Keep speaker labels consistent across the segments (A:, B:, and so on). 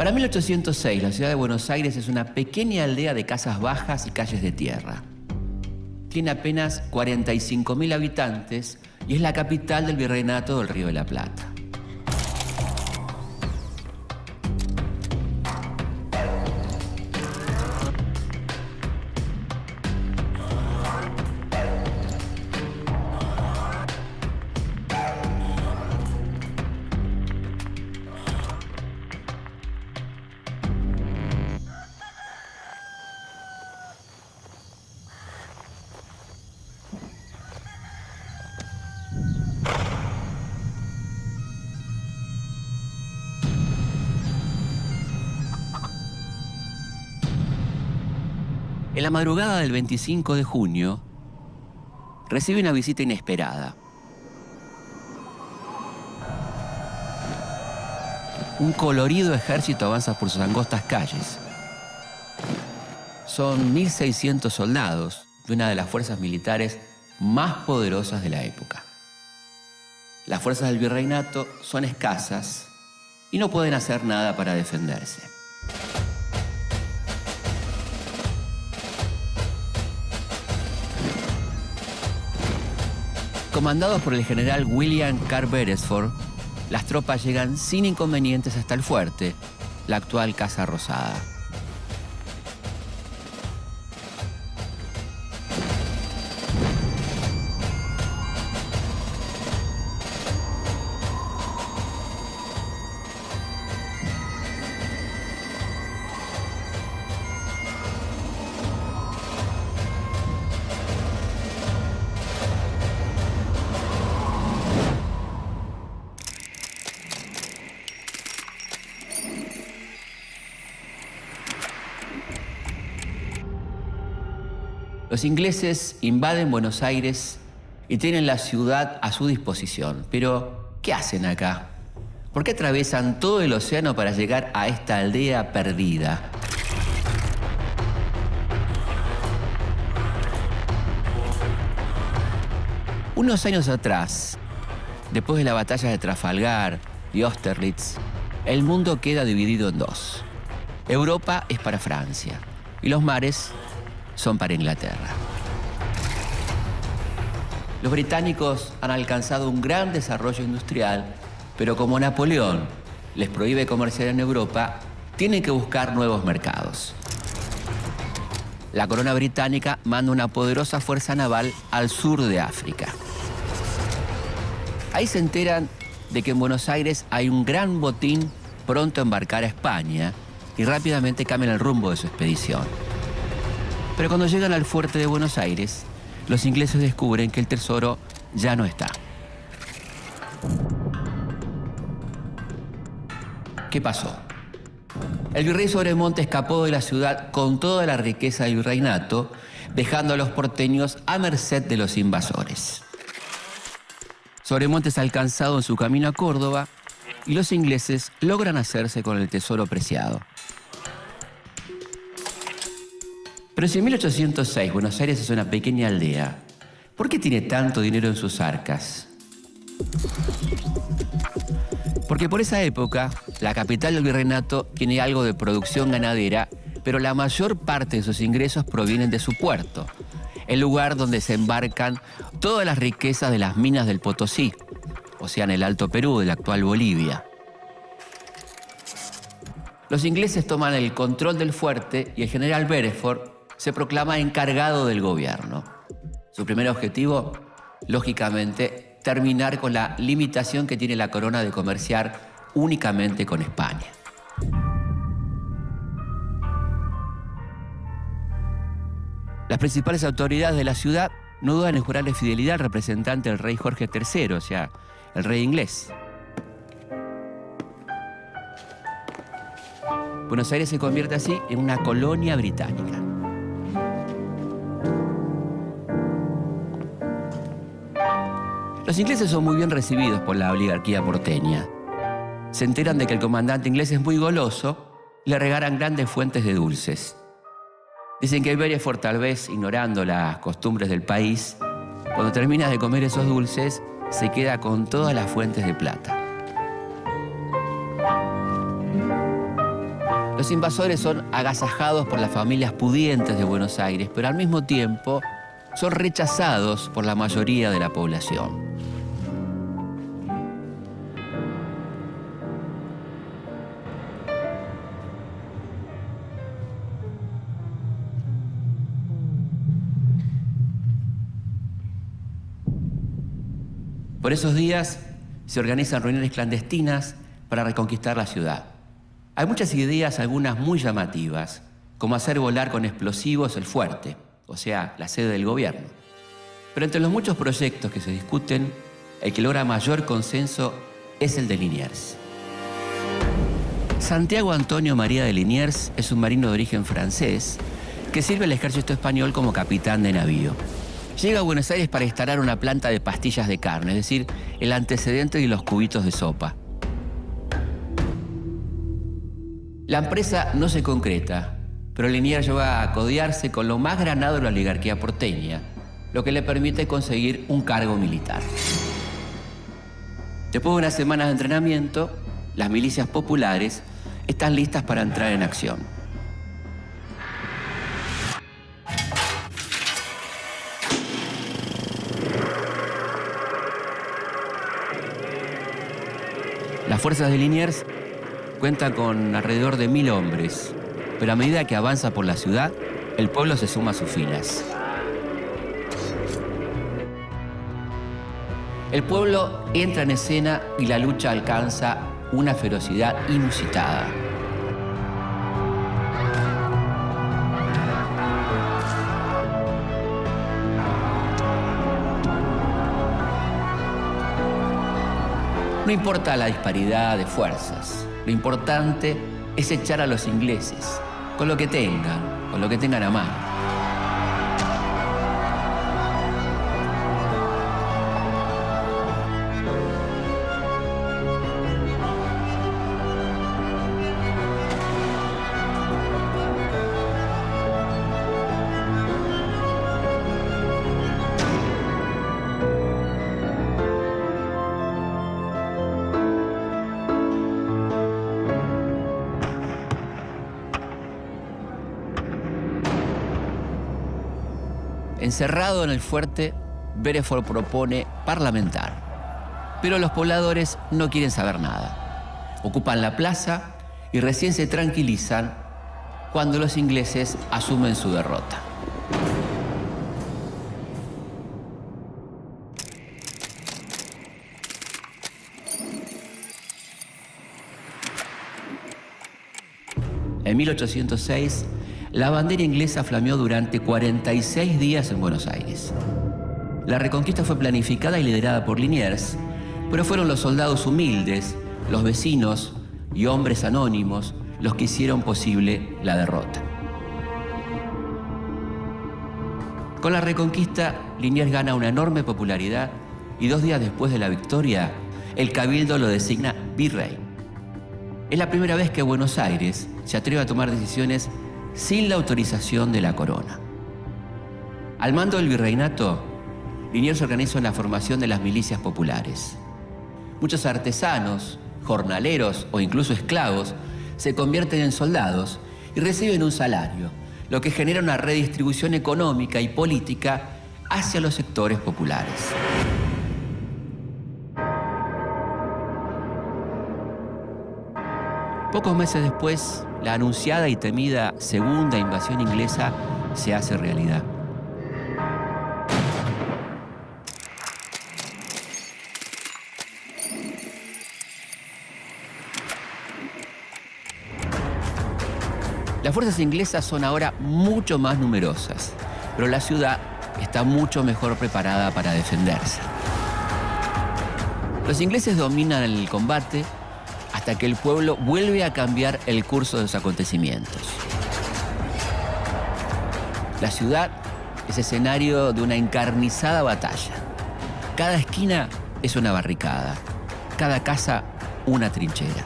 A: Para 1806, la ciudad de Buenos Aires es una pequeña aldea de casas bajas y calles de tierra. Tiene apenas 45.000 habitantes y es la capital del Virreinato del Río de la Plata. En la madrugada del 25 de junio, recibe una visita inesperada. Un colorido ejército avanza por sus angostas calles. Son 1.600 soldados de una de las fuerzas militares más poderosas de la época. Las fuerzas del virreinato son escasas y no pueden hacer nada para defenderse. Comandados por el general William Carr Beresford, las tropas llegan sin inconvenientes hasta el fuerte, la actual Casa Rosada. Los ingleses invaden Buenos Aires y tienen la ciudad a su disposición. Pero, ¿qué hacen acá? ¿Por qué atraviesan todo el océano para llegar a esta aldea perdida? Unos años atrás, después de la batalla de Trafalgar y Austerlitz, el mundo queda dividido en dos. Europa es para Francia y los mares son para Inglaterra. Los británicos han alcanzado un gran desarrollo industrial, pero como Napoleón les prohíbe comerciar en Europa, tienen que buscar nuevos mercados. La corona británica manda una poderosa fuerza naval al sur de África. Ahí se enteran de que en Buenos Aires hay un gran botín pronto a embarcar a España y rápidamente cambian el rumbo de su expedición. Pero cuando llegan al fuerte de Buenos Aires, los ingleses descubren que el tesoro ya no está. ¿Qué pasó? El virrey Sobremonte escapó de la ciudad con toda la riqueza del virreinato, dejando a los porteños a merced de los invasores. Sobremonte es alcanzado en su camino a Córdoba y los ingleses logran hacerse con el tesoro preciado. Pero si en 1806 Buenos Aires es una pequeña aldea, ¿por qué tiene tanto dinero en sus arcas? Porque por esa época, la capital del virreinato tiene algo de producción ganadera, pero la mayor parte de sus ingresos provienen de su puerto, el lugar donde se embarcan todas las riquezas de las minas del Potosí, o sea, en el Alto Perú, de la actual Bolivia. Los ingleses toman el control del fuerte y el general Beresford se proclama encargado del gobierno. Su primer objetivo, lógicamente, terminar con la limitación que tiene la corona de comerciar únicamente con España. Las principales autoridades de la ciudad no dudan en jurarle fidelidad al representante del rey Jorge III, o sea, el rey inglés. Buenos Aires se convierte así en una colonia británica. Los ingleses son muy bien recibidos por la oligarquía porteña. Se enteran de que el comandante inglés es muy goloso y le regalan grandes fuentes de dulces. Dicen que Beresford, tal vez ignorando las costumbres del país, cuando termina de comer esos dulces, se queda con todas las fuentes de plata. Los invasores son agasajados por las familias pudientes de Buenos Aires, pero al mismo tiempo son rechazados por la mayoría de la población. Por esos días se organizan reuniones clandestinas para reconquistar la ciudad. Hay muchas ideas, algunas muy llamativas, como hacer volar con explosivos el fuerte, o sea, la sede del gobierno. Pero entre los muchos proyectos que se discuten, el que logra mayor consenso es el de Liniers. Santiago Antonio María de Liniers es un marino de origen francés que sirve al ejército español como capitán de navío. Llega a Buenos Aires para instalar una planta de pastillas de carne, es decir, el antecedente de los cubitos de sopa. La empresa no se concreta, pero Liniers llega a codearse con lo más granado de la oligarquía porteña, lo que le permite conseguir un cargo militar. Después de unas semanas de entrenamiento, las milicias populares están listas para entrar en acción. Las fuerzas de Liniers cuentan con alrededor de 1000 hombres, pero a medida que avanza por la ciudad, el pueblo se suma a sus filas. El pueblo entra en escena y la lucha alcanza una ferocidad inusitada. No importa la disparidad de fuerzas, lo importante es echar a los ingleses, con lo que tengan a mano. Encerrado en el fuerte, Bereford propone parlamentar. Pero los pobladores no quieren saber nada. Ocupan la plaza y recién se tranquilizan cuando los ingleses asumen su derrota. En 1806, la bandera inglesa flameó durante 46 días en Buenos Aires. La reconquista fue planificada y liderada por Liniers, pero fueron los soldados humildes, los vecinos y hombres anónimos los que hicieron posible la derrota. Con la reconquista, Liniers gana una enorme popularidad y 2 días después de la victoria, el Cabildo lo designa virrey. Es la primera vez que Buenos Aires se atreve a tomar decisiones sin la autorización de la corona. Al mando del virreinato, Liniers organiza la formación de las milicias populares. Muchos artesanos, jornaleros o incluso esclavos se convierten en soldados y reciben un salario, lo que genera una redistribución económica y política hacia los sectores populares. Pocos meses después, la anunciada y temida segunda invasión inglesa se hace realidad. Las fuerzas inglesas son ahora mucho más numerosas, pero la ciudad está mucho mejor preparada para defenderse. Los ingleses dominan el combate hasta que el pueblo vuelve a cambiar el curso de los acontecimientos. La ciudad es escenario de una encarnizada batalla. Cada esquina es una barricada, cada casa una trinchera.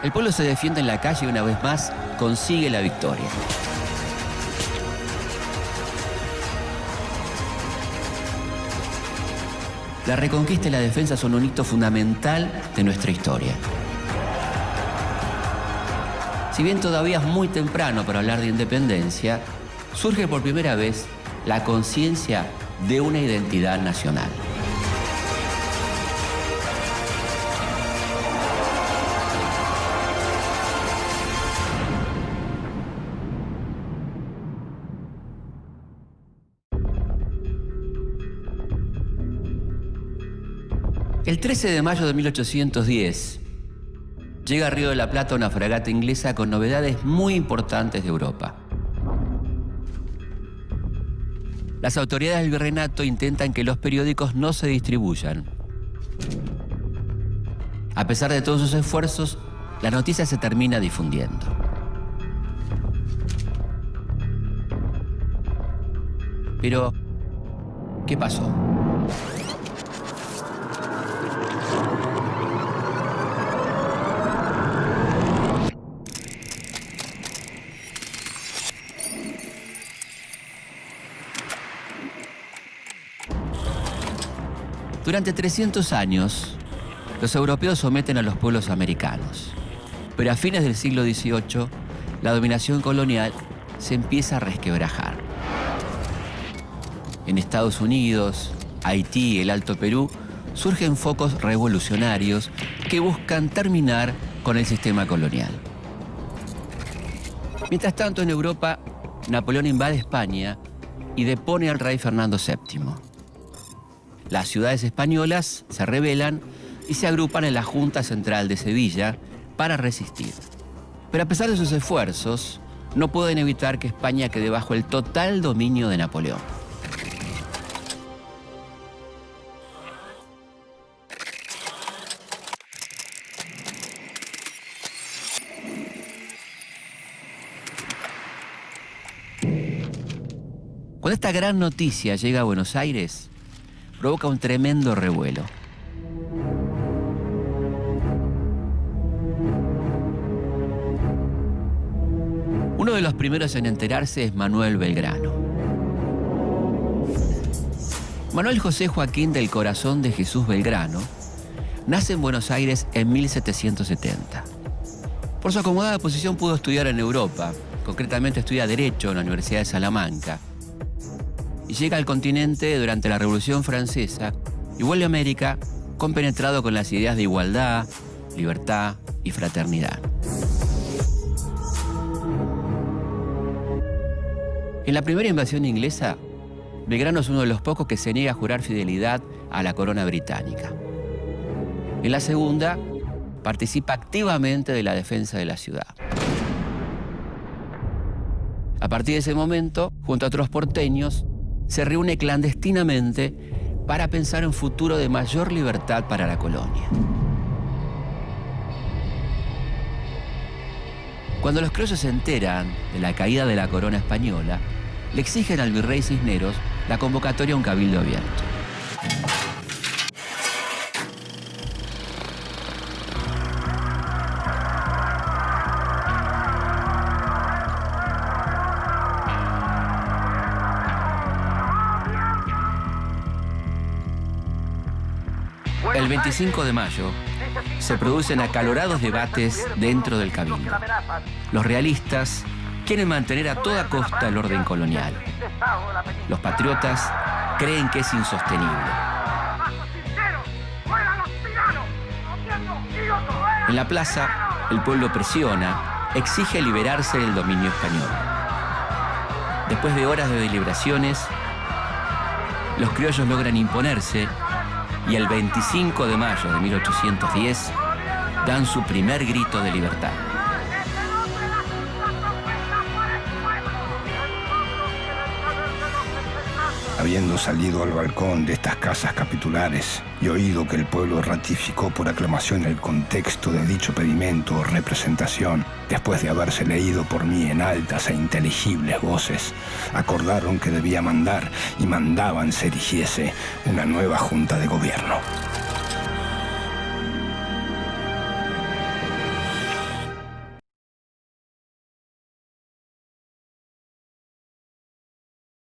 A: El pueblo se defiende en la calle y una vez más consigue la victoria. La reconquista y la defensa son un hito fundamental de nuestra historia. Si bien todavía es muy temprano para hablar de independencia, surge por primera vez la conciencia de una identidad nacional. El 13 de mayo de 1810, llega a Río de la Plata una fragata inglesa con novedades muy importantes de Europa. Las autoridades del virreinato intentan que los periódicos no se distribuyan. A pesar de todos sus esfuerzos, la noticia se termina difundiendo. Pero, ¿qué pasó? Durante 300 años, los europeos someten a los pueblos americanos. Pero a fines del siglo XVIII, la dominación colonial se empieza a resquebrajar. En Estados Unidos, Haití y el Alto Perú, surgen focos revolucionarios que buscan terminar con el sistema colonial. Mientras tanto, en Europa, Napoleón invade España y depone al rey Fernando VII. Las ciudades españolas se rebelan y se agrupan en la Junta Central de Sevilla para resistir. Pero a pesar de sus esfuerzos, no pueden evitar que España quede bajo el total dominio de Napoleón. Cuando esta gran noticia llega a Buenos Aires, provoca un tremendo revuelo. Uno de los primeros en enterarse es Manuel Belgrano. Manuel José Joaquín del Corazón de Jesús Belgrano nace en Buenos Aires en 1770. Por su acomodada posición pudo estudiar en Europa, concretamente estudia Derecho en la Universidad de Salamanca, y llega al continente durante la Revolución Francesa y vuelve a América compenetrado con las ideas de igualdad, libertad y fraternidad. En la primera invasión inglesa, Belgrano es uno de los pocos que se niega a jurar fidelidad a la corona británica. En la segunda, participa activamente de la defensa de la ciudad. A partir de ese momento, junto a otros porteños, se reúne clandestinamente para pensar en un futuro de mayor libertad para la colonia. Cuando los criollos se enteran de la caída de la corona española, le exigen al virrey Cisneros la convocatoria a un cabildo abierto. El 25 de mayo se producen acalorados debates dentro del cabildo. Los realistas quieren mantener a toda costa el orden colonial. Los patriotas creen que es insostenible. En la plaza, el pueblo presiona, exige liberarse del dominio español. Después de horas de deliberaciones, los criollos logran imponerse y el 25 de mayo de 1810 dan su primer grito de libertad.
B: Habiendo salido al balcón de estas casas capitulares y oído que el pueblo ratificó por aclamación el contexto de dicho pedimento o representación, después de haberse leído por mí en altas e inteligibles voces, acordaron que debía mandar y mandaban se erigiese una nueva junta de gobierno.